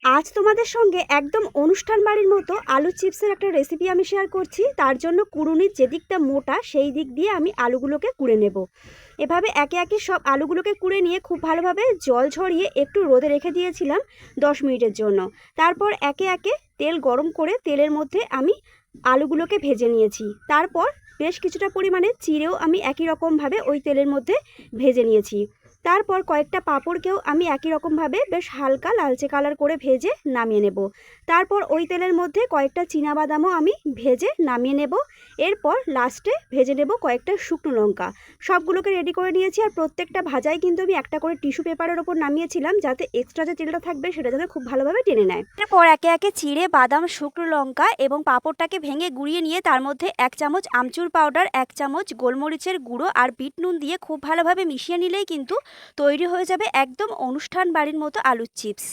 আজ তোমাদের সঙ্গে একদম অনুষ্ঠান বাড়ির মতো আলু চিপসের একটা রেসিপি আমি শেয়ার করছি। তার জন্য কুড়ুনির যে দিকটা মোটা সেই দিক দিয়ে আমি আলুগুলোকে কুড়ে নেব। এভাবে একে একে সব আলুগুলোকে কুড়ে নিয়ে খুব ভালোভাবে জল ঝরিয়ে একটু রোদে রেখে দিয়েছিলাম 10 মিনিটের জন্য। তারপর একে একে তেল গরম করে তেলের মধ্যে আমি আলুগুলোকে ভেজে নিয়েছি। তারপর বেশ কিছুটা পরিমাণে চিড়েও আমি একই রকমভাবে ওই তেলের মধ্যে ভেজে নিয়েছি। তারপর কয়েকটা পাঁপড়কেও আমি একই রকমভাবে বেশ হালকা লালচে কালার করে ভেজে নামিয়ে নেব। তারপর ওই তেলের মধ্যে কয়েকটা চীনাবাদামও আমি ভেজে নামিয়ে নেব। এরপর লাস্টে ভেজে নেব কয়েকটা শুকনো লঙ্কা। সবগুলোকে রেডি করে নিয়েছি, আর প্রত্যেকটা ভাজাই কিন্তু আমি একটা করে টিস্যু পেপারের ওপর নামিয়েছিলাম, যাতে এক্সট্রা যে তেলটা থাকবে সেটা যেন খুব ভালোভাবে টেনে নেয়। এরপর একে একে চিড়ে, বাদাম, শুকনো লঙ্কা এবং পাঁপড়টাকে ভেঙে গুঁড়িয়ে নিয়ে তার মধ্যে 1 চামচ আমচুর পাউডার, 1 চামচ গোলমরিচের গুঁড়ো আর বিট নুন দিয়ে খুব ভালোভাবে মিশিয়ে নিলেই কিন্তু তৈরি হয়ে যাবে একদম অনুষ্ঠান বাড়ির মতো আলুর চিপস।